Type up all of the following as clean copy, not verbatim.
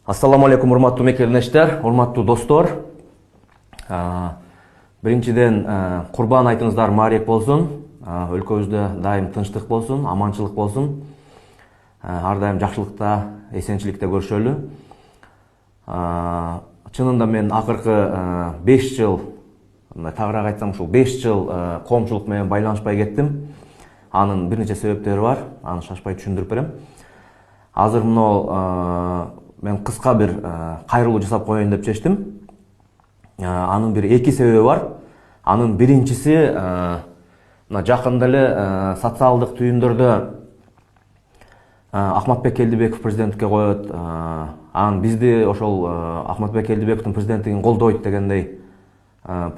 Ассаламу алейкум, урматтуу мекелдештер, урматтуу достор. Биринчиден Курбан айтыңыздар маарек болсун. Өлкөбүздө дайым тынчтык болсун, аманчылык болсун. Ар дайым жакшылыкта, эсенчиликте көрүшөлү. Чынында мен акыркы 5 жыл, тагыраак айтсам ушул 5 жыл коомчулук менен байланышпай кеттим. Анын бир нече себептери бар. Аны шашпай түшүндүрүп берем. Азыр мына мен кыска бир кайрылуу жасап коеюн деп чечтим. Анын бир эки себеби бар. Анын биринчиси мына жакында эле социалдык түйүндөрдө Ахматбек Келдибеков президенттикке коет. Анан бизди ошол Ахматбек Келдибековдун президенттигин колдойт дегендей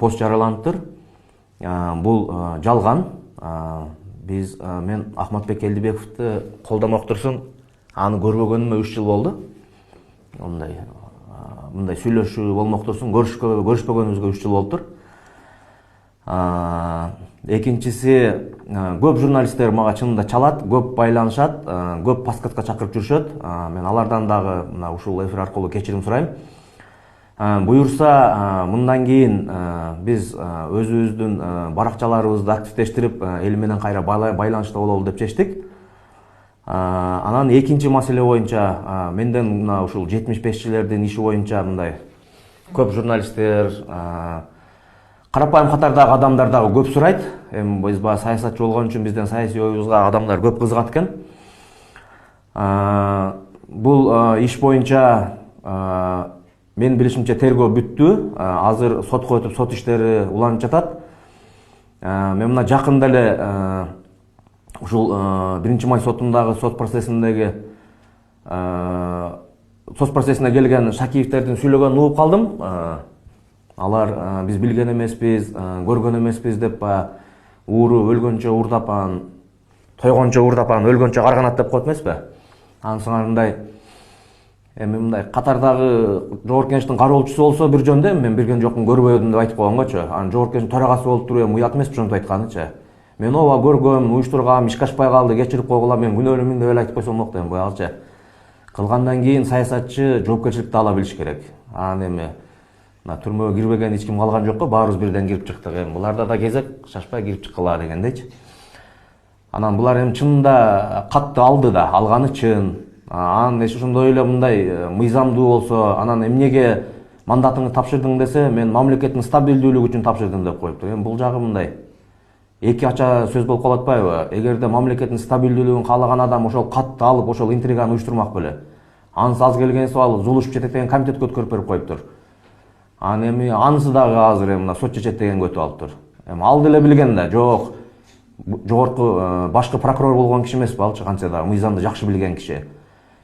пост жарыяланыптыр. Бул жалган. Мен Ахматбек Келдибековду колдомок турсун, аны көрбөгөнүмө 3 жыл болду. Мындай сүйлөшүү болмок турсун, көрүшпөгөнүбүзгө 3 жыл болуптур. Экинчиси, көп журналисттер мага чынында чалат, көп байланышат, көп подкастка чакырып жүрүшөт. Мен алардан дагы мына ушул эфир аркылуу кечирим сурайм. Буюрса, мындан кийин биз өзүбүздүн баракчаларыбызды активдештирип, эл менен кайра байланышта бололу деп чечтик. Анан экинчи маселе боюнча, менден мына ушул 75-чилердин иши боюнча мындай көп журналисттер, карапайым катардагы адамдар дагы көп сурайт. Эми биз баягы саясатчы болгон үчүн бизден саясий оюбузга адамдар көп кызыгат экен. Бул иш боюнча мен билишимче тергөө бүттү. Азыр сотко өтүп, сот иштери уланып жатат. Мен мына жакында эле ушул 1-май сотундагы сот процессине келген Шакиевтердин сүйлөгөнүн угуп калдым. Алар биз билген эмеспиз, көргөн эмеспиз деп ууру өлгөнчө уурдап, тойгончо уурдап, өлгөнчө карганат деп коет эмеспи? Анысыңар мындай эми мындай катардагы жогорку кеңештин кароолчусу болсо бир жөндө, мен билген жокмун, көрбөдүм деп айтып койгонгочу. Анан жогорку кеңештин төрагасы болуп туруп эми уят эмеспи ошентип айтканычы. Мен ооба көргөм, уюштургам, ишке ашпай калды, кечирип койгула, мен күнөөлүүмүн деп эле айтып койсом болот эми буягычы. Кылгандан кийин саясатчы жоопкерчиликти ала билиш керек. Анан эми түрмөгө кирбеген эч ким калган жок го, баарыбыз бирден кирип чыктык. Эми буларда да кезек, шашпай кирип чыккыла дегендейчи. Анан булар эми чынында катты алды да, алганы чын. Анан ошондой эле мындай мыйзамдуу болсо, анан эмнеге мандатыңды тапшырдың десе, мен мамлекеттин стабилдүүлүгү үчүн тапшырдым деп коюптур. Эми бул жагы мындай эки ача сөз болуп калып атпайбы? Эгерде мамлекеттин стабилдүүлүгүн каалаган адам ошол катты алып, ошол интриганы уюштурмак беле. Анысы аз келген суал Зулушуп жетет деген комитетке өткөрүп берип коюптур. Анан эми анысы дагы азыр мына сот чечет дегенге өтүп алыптыр. Эми ал деле билген да, жок, жогорку башкы прокурор болгон киши эмеспи алчы, кантсе да мыйзамды жакшы билген киши.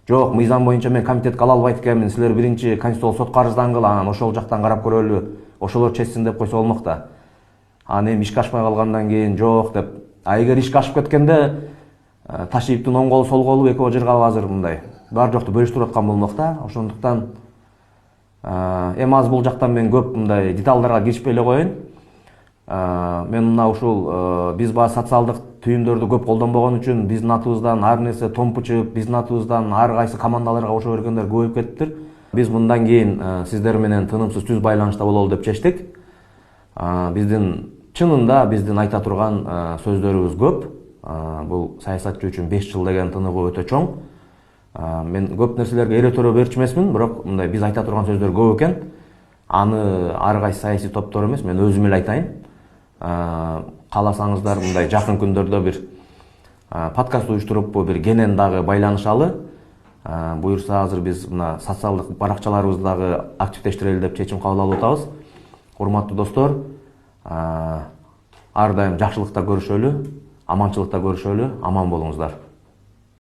Жок, мыйзам боюнча мен комитетке ала албайт экенмин, силер биринчи конституциялык сотко арыздангыла, анан ошол жактан карап көрөлү, ошолор чечсин деп койсо болмок да. Анан эми ишке ашпай калгандан кийин жок деп, эгер ишке ашып кеткенде Ташиевдин оң колу, сол колу экөө жыргалып азыр мындай бар жокту бөлүштүрүп аткан болмок да. Ошондуктан эми аз бул жактан мен көп мындай деталдарга киришпей эле коеюн. Мен мына ушул биз баягы социалдык түйүндөрдү көп колдонбогон үчүн биздин атыбыздан ар нерсе томпу чыгып, биздин атыбыздан ар кайсы командаларга кошо бергендер көбөйүп кетиптир. Биз мындан кийин сиздер менен тынымсыз түз байланышта бололу деп чечтик. Биздин чынында биздин айта турган сөздөрүбүз көп. Бул саясатчы үчүн 5 жыл деген тыныгуу өтө чоң. Мен көп нерселерге эретөрө берчү эмесмин, бирок мындай биз айта турган сөздөр көп экен. Аны ар кайсы саясий топтор эмес, мен өзүм эле айтайын. Кааласаңыздар мындай жакын күндөрдө бир подкаст уюштуруп, бир кенен дагы байланышалы. Буюрса азыр биз мына социалдык баракчаларыбызды дагы активдештирели деп чечим кабыл алып атабыз. Урматтуу достор, ар дайым жакшылыкта көрүшөлү, аманчылыкта көрүшөлү, аман болуңуздар.